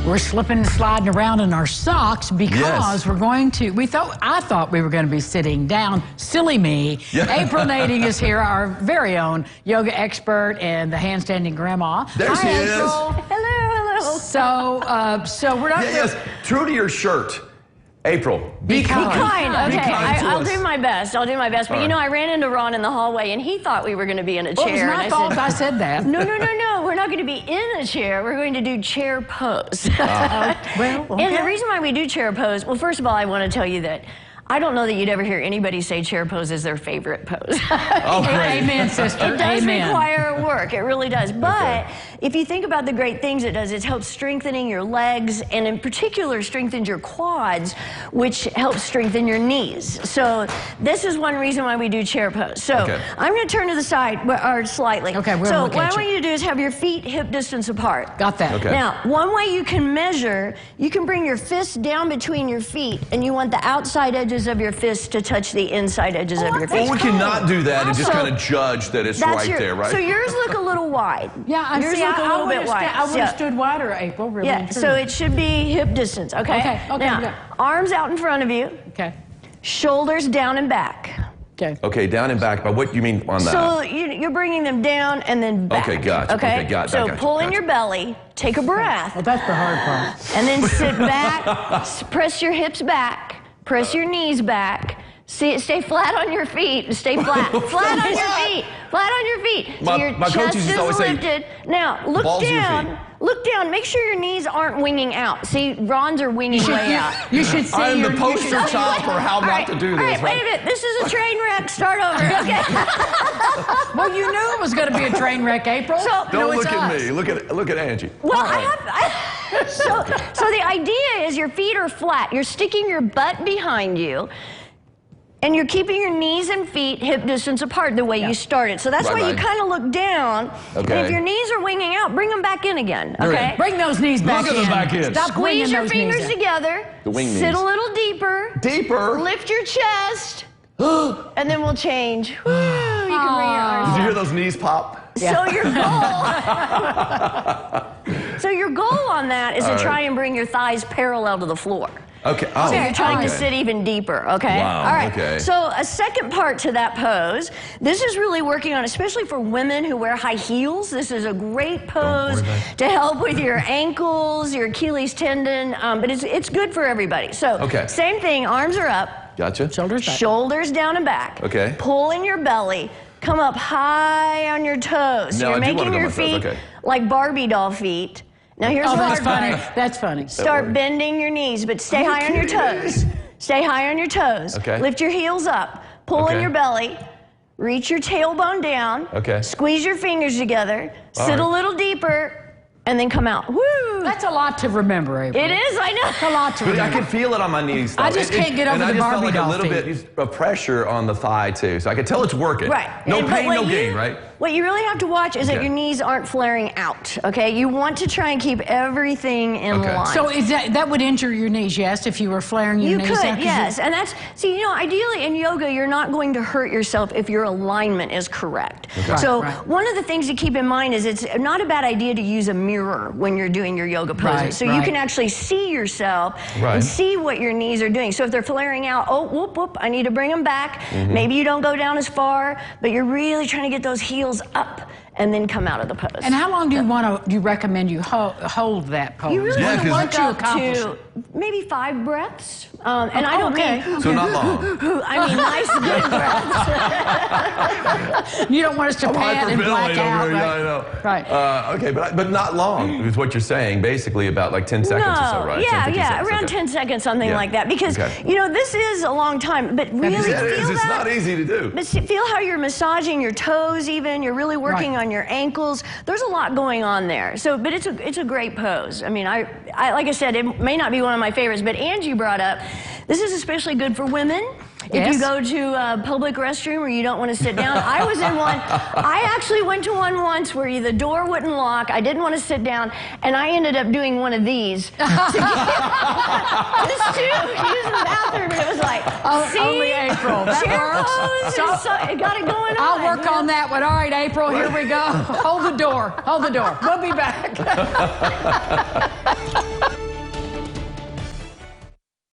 we're slipping and sliding around in our socks because Yes. we're going to, I thought we were going to be sitting down. Silly me. Yeah. April Nading is here, our very own yoga expert and the handstanding grandma. There she is. April. Hello. So we're not. Yes, true to your shirt. April, be kind. Okay, I'll us. do my best. But All you know, right. I ran into Ron in the hallway, and he thought we were going to be in a Well, chair. it was my and fault I said that. No. We're not going to be in a chair. We're going to do chair pose. Well, okay. And the reason why we do chair pose, well, first of all, I want to tell you that I don't know that you'd ever hear anybody say chair pose is their favorite pose. Oh, great. Amen, sister. It does Amen. require work. It really does. But if you think about the great things it does, it helps strengthening your legs, and in particular strengthens your quads, which helps strengthen your knees. So this is one reason why we do chair pose. So I'm going to turn to the side, or slightly. Okay, we'll so look what at I want you. you to do is have your feet hip distance apart. Got that. Okay. Now, one way you can measure, you can bring your fists down between your feet, and you want the outside edges of your fists to touch the inside edges of your feet. Well, we cannot do that and just So, kind of judge that it's right there, right? So yours look a little wide. Yeah, yours look a little bit wide. I would have stood wider, April. Really. Yeah, and so truly. it should be hip distance, okay? Okay, Now, yeah. arms out in front of you, Okay. shoulders down and back. Okay. Okay, down and back, but what you mean on that? So you're bringing them down and then back. Okay, gotcha. Okay, Okay, gotcha, so gotcha, pull in gotcha. your belly, take a breath, Well, that's the hard part. and then sit back, press your hips back, press your knees back. Stay flat on your feet. Stay flat. Flat on your feet. Flat on your feet. So your My chest coaches used is to always say, lifted. Now, look balls of your down. feet. Look down. Make sure your knees aren't winging out. See, Ron's are winging way out. You should see I'm the your- poster child for how All not right, to do all this. right, wait a minute. This is a train wreck. Start over. Okay. Well, you knew it was going to be a train wreck, April. So- Don't No, look it's at us. me. Look at Angie. Well, All right. so the idea is your feet are flat. You're sticking your butt behind you. And you're keeping your knees and feet hip distance apart the way you started. So that's why you kind of look down. And if your knees are winging out, bring them back in again, okay? Bring those knees back Look at in. them back in. Stop Squeeze winging your those fingers knees in. together. The wing Sit knees. a little deeper. Deeper. Lift your chest. And then we'll change. Woo, you can bring your arms Did you up. hear those knees pop? So your goal on that is to try and bring your thighs parallel to the floor. Okay. Oh, So you're trying to okay. sit even deeper, okay? Wow, All right. okay. So a second part to that pose, this is really working on, especially for women who wear high heels, this is a great pose to help with your ankles, your Achilles tendon, but it's good for everybody. So same thing, arms are up. Gotcha. Shoulders back. Shoulders down and back. Okay. Pull in your belly. Come up high on your toes. No, You're I do wanna making go on your my toes, feet okay. like Barbie doll feet. Now here's Oh, the that's hard funny. part. That's funny. Start bending your knees, but stay high on your toes. Stay high on your toes. Okay. Lift your heels up. Pull in your belly. Reach your tailbone down. Okay. Squeeze your fingers together. Sit a little deeper, and then come out. Woo! That's a lot to remember, April. It is, I know. That's a lot to But I remember. can feel it on my knees. Though. I just can't get over and the I just Barbie felt like doll a little feet. bit of pressure on the thigh too, so I can tell it's working. Right. No But pain, what no you- gain, right? What you really have to watch is that your knees aren't flaring out, okay? You want to try and keep everything in line. So is that would injure your knees, yes, if you were flaring your You knees could, out? 'Cause yes. And that's, see, you know, ideally in yoga, you're not going to hurt yourself if your alignment is correct. So one of the things to keep in mind is it's not a bad idea to use a mirror when you're doing your yoga poses. So you can actually see yourself and see what your knees are doing. So if they're flaring out, oh, whoop, whoop, I need to bring them back. Maybe you don't go down as far, but you're really trying to get those heels up and then come out of the pose. And how long do you recommend you hold that pose? You really want to work Once you up accomplish to it. maybe 5 breaths. And I don't mean, So not long. I mean nice good breaths. You don't want us to pant and black hyperventilating out, over here, right? yeah, I know. Right. Okay, but not long is what you're saying. Basically about like 10 seconds or so, right? 10, 15 yeah, seconds, around okay. 10 seconds, something like that. Because, Okay. you know, this is a long time, but really Yeah, it feel is. It's that. not easy to do. But feel how you're massaging your toes even. You're really working on your ankles. There's a lot going on there. So, but it's a great pose. I mean, I like I said, it may not be one of my favorites, but Angie brought up, this is especially good for women. If you go to a public restroom or you don't want to sit down. I was in one. I actually went to one once where the door wouldn't lock. I didn't want to sit down, and I ended up doing one of these. Just to use the bathroom, and it was like, see? Only April. That works. So it got it going on. I'll work on that one. All right, April, here we go. Hold the door. Hold the door. We'll be back.